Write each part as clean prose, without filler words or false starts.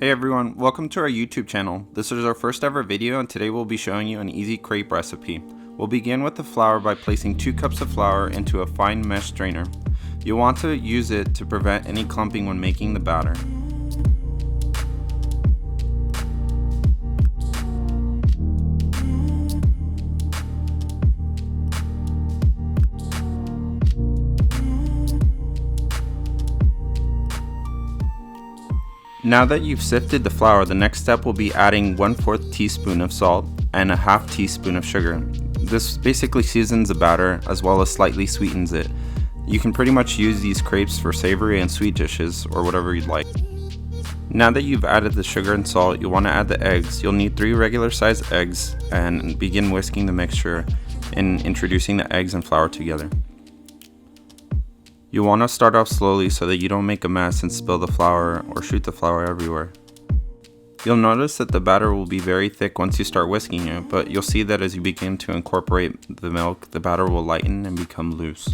Hey everyone, welcome to our YouTube channel. This is our first ever video and today we'll be showing you an easy crepe recipe. We'll begin with the flour by placing 2 cups of flour into a fine mesh strainer. You'll want to use it to prevent any clumping when making the batter. Now that you've sifted the flour, the next step will be adding 1/4 teaspoon of salt and a half teaspoon of sugar. This basically seasons the batter as well as slightly sweetens it. You can pretty much use these crepes for savory and sweet dishes or whatever you'd like. Now that you've added the sugar and salt, you'll want to add the eggs. You'll need 3 regular sized eggs and begin whisking the mixture and introducing the eggs and flour together. You want to start off slowly so that you don't make a mess and spill the flour or shoot the flour everywhere. You'll notice that the batter will be very thick once you start whisking it, but you'll see that as you begin to incorporate the milk, the batter will lighten and become loose.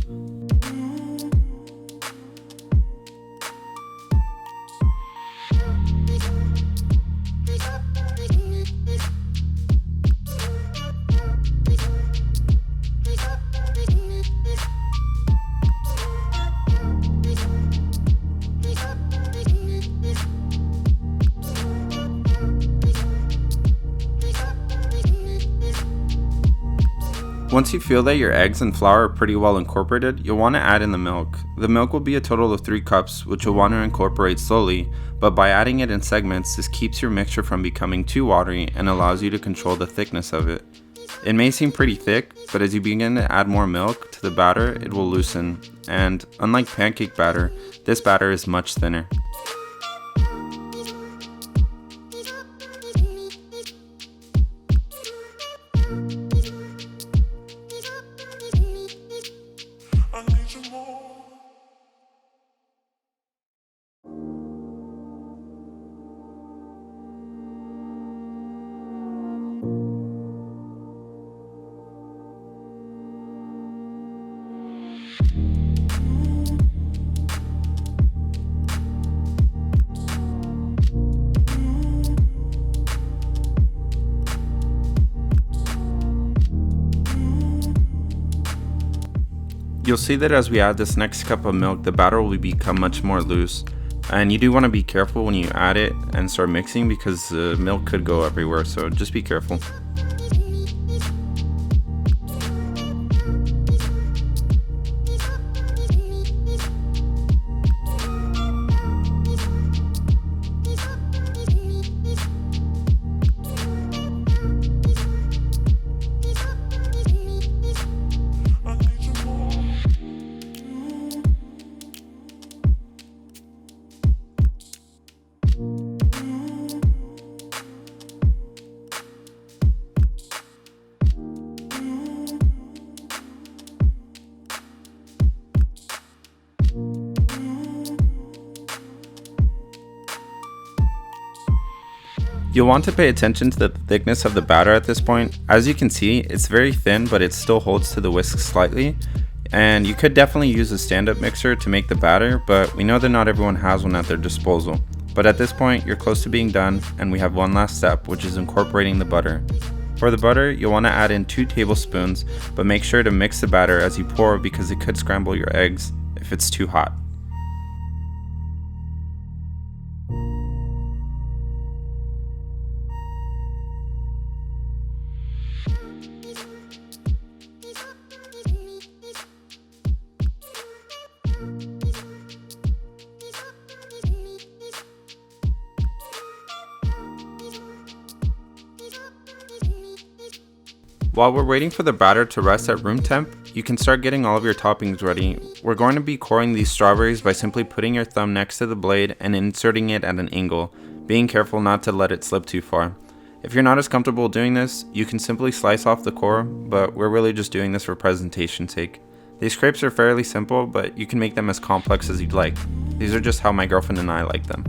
Once you feel that your eggs and flour are pretty well incorporated, you'll want to add in the milk. The milk will be a total of 3 cups, which you'll want to incorporate slowly, but by adding it in segments, this keeps your mixture from becoming too watery and allows you to control the thickness of it. It may seem pretty thick, but as you begin to add more milk to the batter, it will loosen, and unlike pancake batter, this batter is much thinner. You'll see that as we add this next cup of milk, the batter will become much more loose. And you do want to be careful when you add it and start mixing because the milk could go everywhere, so just be careful. You'll want to pay attention to the thickness of the batter at this point. As you can see, it's very thin, but it still holds to the whisk slightly. And you could definitely use a stand-up mixer to make the batter, but we know that not everyone has one at their disposal. But at this point, you're close to being done, and we have one last step, which is incorporating the butter. For the butter, you'll want to add in 2 tablespoons, but make sure to mix the batter as you pour because it could scramble your eggs if it's too hot. While we're waiting for the batter to rest at room temp, you can start getting all of your toppings ready. We're going to be coring these strawberries by simply putting your thumb next to the blade and inserting it at an angle, being careful not to let it slip too far. If you're not as comfortable doing this, you can simply slice off the core, but we're really just doing this for presentation's sake. These crepes are fairly simple, but you can make them as complex as you'd like. These are just how my girlfriend and I like them.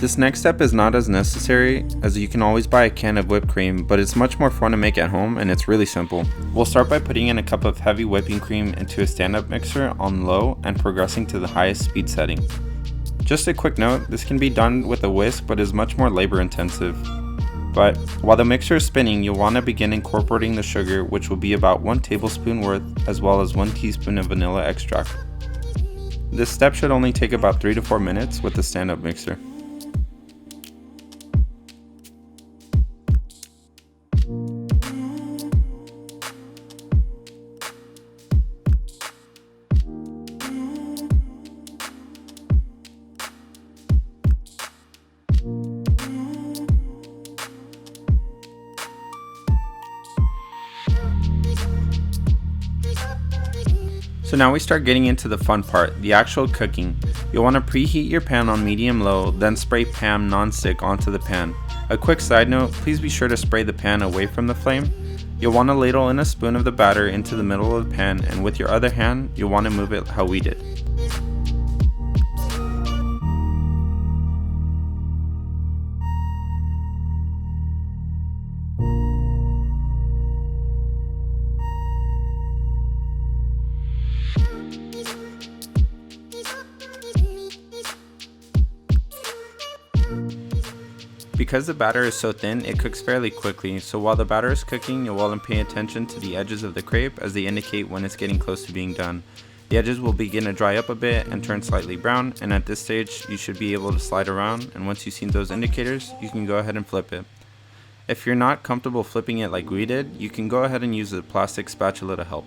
This next step is not as necessary as you can always buy a can of whipped cream, but it's much more fun to make at home and it's really simple. We'll start by putting in a cup of heavy whipping cream into a stand-up mixer on low and progressing to the highest speed setting. Just a quick note, this can be done with a whisk but is much more labor intensive. But while the mixer is spinning, you'll want to begin incorporating the sugar, which will be about 1 tablespoon worth, as well as 1 teaspoon of vanilla extract. This step should only take about 3 to 4 minutes with the stand-up mixer. So now we start getting into the fun part, the actual cooking. You'll want to preheat your pan on medium-low, then spray Pam non-stick onto the pan. A quick side note, please be sure to spray the pan away from the flame. You'll want to ladle in a spoon of the batter into the middle of the pan, and with your other hand, you'll want to move it how we did. Because the batter is so thin, it cooks fairly quickly, so while the batter is cooking, you'll want to pay attention to the edges of the crepe as they indicate when it's getting close to being done. The edges will begin to dry up a bit and turn slightly brown, and at this stage, you should be able to slide around, and once you've seen those indicators, you can go ahead and flip it. If you're not comfortable flipping it like we did, you can go ahead and use a plastic spatula to help.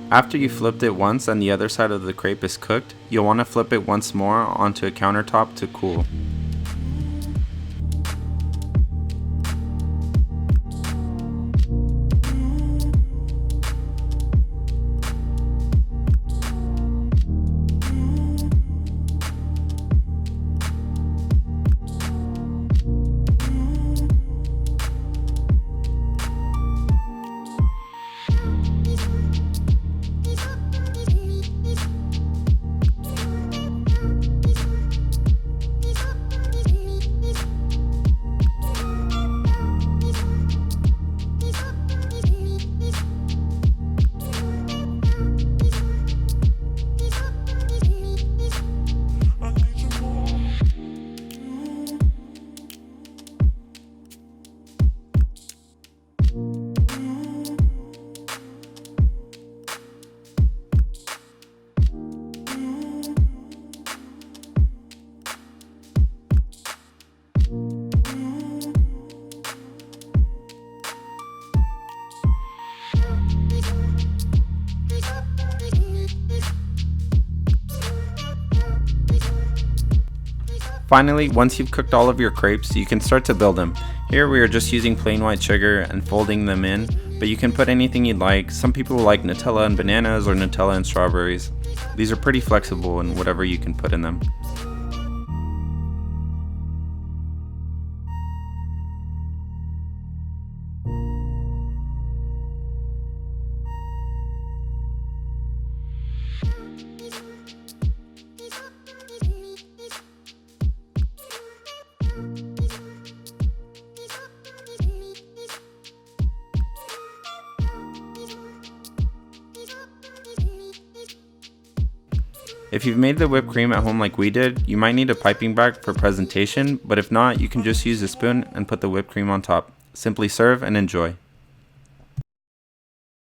After you flipped it once and the other side of the crepe is cooked, you'll want to flip it once more onto a countertop to cool. Finally, once you've cooked all of your crepes, you can start to build them. Here we are just using plain white sugar and folding them in, but you can put anything you'd like. Some people like Nutella and bananas or Nutella and strawberries. These are pretty flexible in whatever you can put in them. If you've made the whipped cream at home like we did, you might need a piping bag for presentation, but if not, you can just use a spoon and put the whipped cream on top. Simply serve and enjoy.